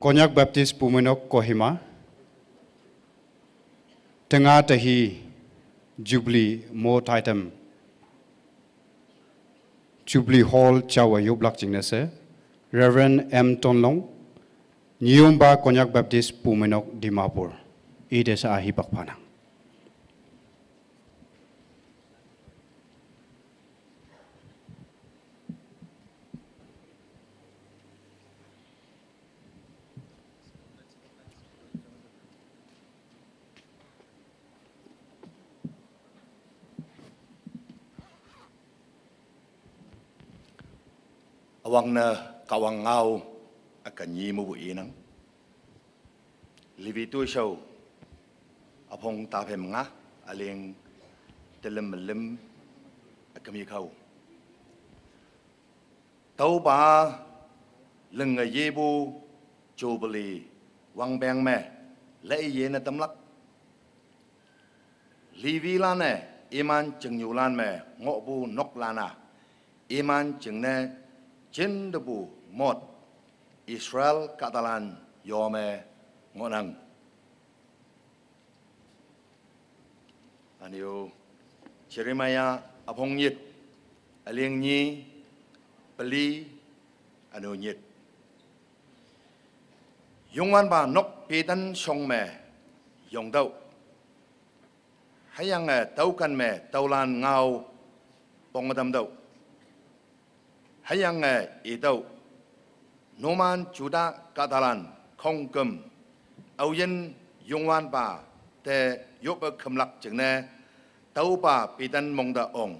Konyak Baptist Pumenok Kohima Tengah Tahi Jubilee Mo Taitam Jubilee Hall Chawa Yublak Jingnese Reverend M. Tonlong Nyumba Konyak Baptist Pumenok Dimapur Idesa Ahi Pakpanang Awang na kawang ngau akan nyimu bu inang. Livi tu show apong tapem nga aling telem melem akami kau. Tau ba lenga yebu Jubilee wang beng me le ye na tamlak. Livi lane iman jengyulan me ngobu nok lana iman jengne Jindabu mod Israel Catalan yome ngonang. Aniu Jeremiah apong yit aling nyi beli anu nyit. Yongwan ba nok pitan song me yong dau. Hayang tau kan me taulan ngau pongadam dau. Hayang itau Noman Juda Catalan Kongkum Auyen Yongwan ba te yop kemlak jengne tau ba pidan mongda ong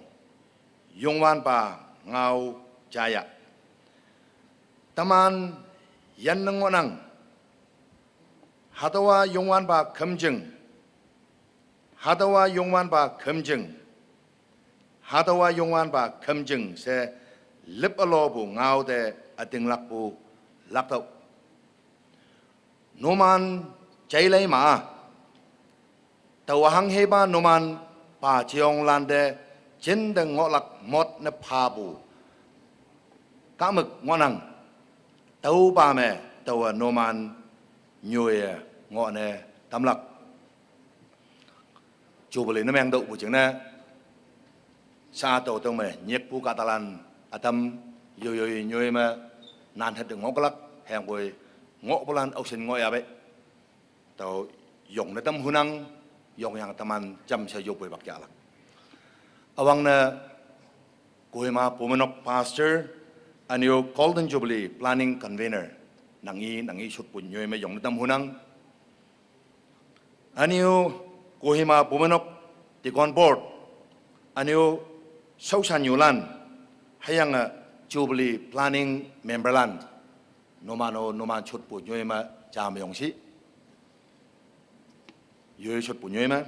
Yongwan ba ngau jaya Taman yan ngonang Hadawa Yongwan ba kemjeng Hadawa Yongwan ba kemjeng Hadawa Yongwan ba kemjeng se lip alobu ngau de ating lakbu laktau. Noman jailai ma tawahang heba noman pa jiong lande jendeng ngolak mot ne pabu. Kamuk ngonang tau ba me tawa noman nyoye ngone tamlak. Jubilee na meng dau bu jeng na sa tau tong me nyek pu Catalan Atam yoy ma nan hết được ngọc lắc hàng bồi ngọc bolan au sinh ngoi abe tàu dùng na tam hunang dùng yang taman jam sa yop bồi bạc lak awang na Kohima Pumenok pastor anio Golden Jubilee planning convener nangi sut pun yoy ma dùng na tam hunang anio Kohima Pumenok tikon board anio sausan yulan hayang Jubilee planning memberland noman chut pu nyoy ma jam yong si yoy chut pu nyoy ma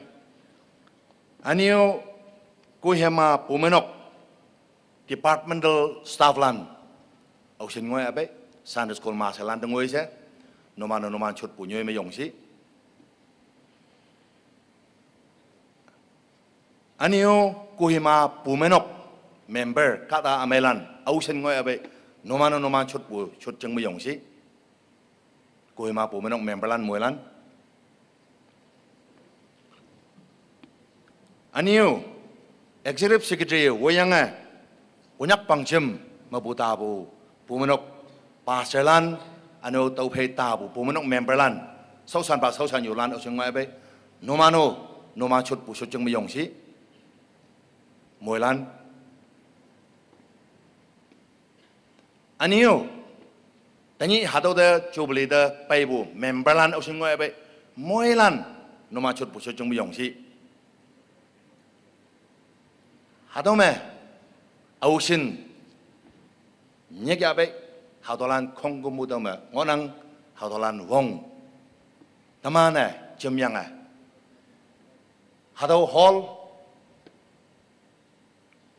anio Kohima Pumenok departmental staff land au sin ngoy abe Sunday school ma salan ngoy se noman chut pu nyoy ma yong si anio Kohima Pumenok member kata amelan au sen ngoi abe noman chut jeng me yong si Kohima Pumenok memberlan moilan aniu executive secretary woyang onyak pangchem mabuta bu Pumenok pasarlan anu tau phe ta bu Pumenok memberlan sausan yulan au sen ngoi abe noman chut jeng me yong si moilan Aniu, tanya hadau de Jubilee de paybu memberlan au singoi abe moilan noma chut pu chung yong si hadau me au sin nyek abe hadolan konggu muda me ngonang hadolan wong tamane jemyang hadau hall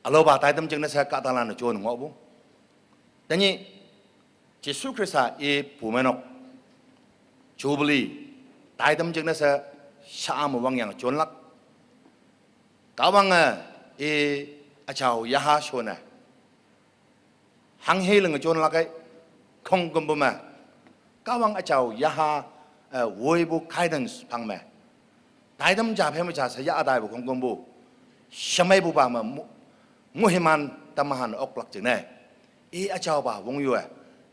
alo ba tai tam jeng na sa ka talan chon ngobu Tanya, Yesus Kristus Pumenok Jubilee, taidam jeng nasa syam wang yang jonlak, kawang acau yaha shona, hang healing jonlak kong gumbuma, kawang acaw yaha woi bu guidance pang me dai dam ja phe ma ja sa ya adai bu kong bu shamai bu ba ma muhiman tamahan oklak jeng ne e acaw ba wong yu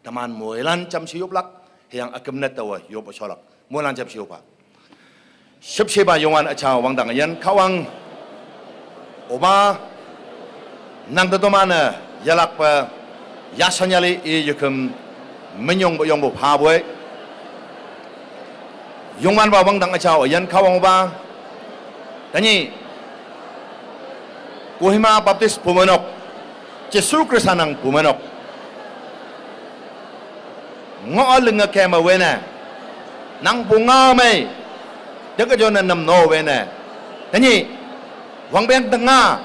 taman moilan cham si yoplak yang akem net tawa yop cholak moilan cham si yopa sep ba yongan acaw wang dang yan kawang oba nang da domana yalak pa yasanyali e yukum menyong bo yong bo pha boy yongwan ba wang dang acaw yan kawang ba tani Kohima Baptist Pumanok Jesu Kristanang Pumanok ngoleng kema wena nang bunga mai deka jona nam no wena tani wang ben tanga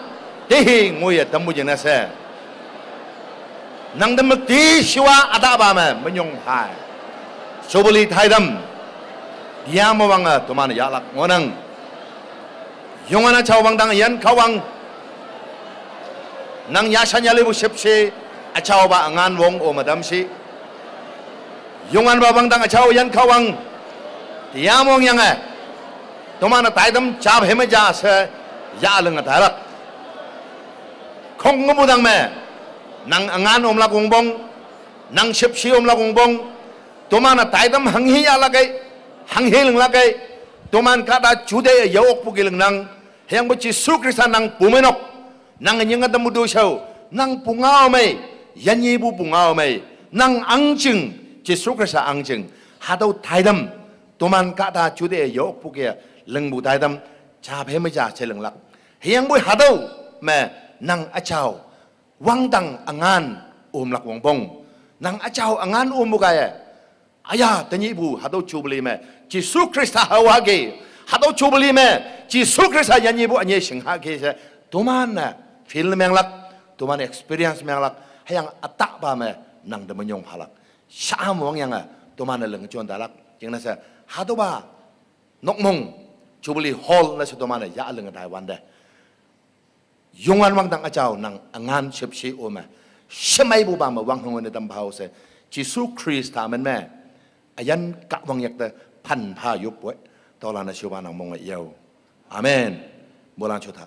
dehi ngoya tamu jena se nang dam ti siwa ada ba ma menyong hai soboli thaidam dia mawanga tomana yalak ngonang yongana chawang dang yan kawang nang yasanya lebu sepse acaw ba angan wong o madam si yongan babang dang acaw yan kawang tiamong yang tomana taidam chab heme ja se ya leng darak khong ngumudang me nang angan om la gongbong nang sepsi om la gongbong tomana taidam hanghi ya lagai hanghi leng lagai toman kada jude yawok pugileng nang yang beci sukrisan nang pumenok nang nyang ada mudo show nang pungao mai yanyi bu pungao mai nang angjing Jesu Krista angjing hadau taidam toman kada jude yok puke lengbu taidam cha pheme ja cheleng lak hiang bu hadau me nang achao wangdang angan lak wong bong nang achao angan bukaya aya tanyi bu hadau chubli me Jesu Krista hawage hadau chubli me Jesu Krista yanyi bu anye singha ke se toman film yang lak, tuman experience yang lak, hayang atak ba me nang demenyong halak. Syam wang yang tuman leng cuan dalak, jeng nasa hado ba nokmong cubuli hall nasa tuman ya leng Taiwan deh. Yongan wang dang acaw nang angan sepsi oma, semai bu ba me wang hongon dam bau se, Jesu Krista men me, ayan kak wang yak de pan pa yup we, tolan nasa nang mong yau. Amen. Bolan chuta.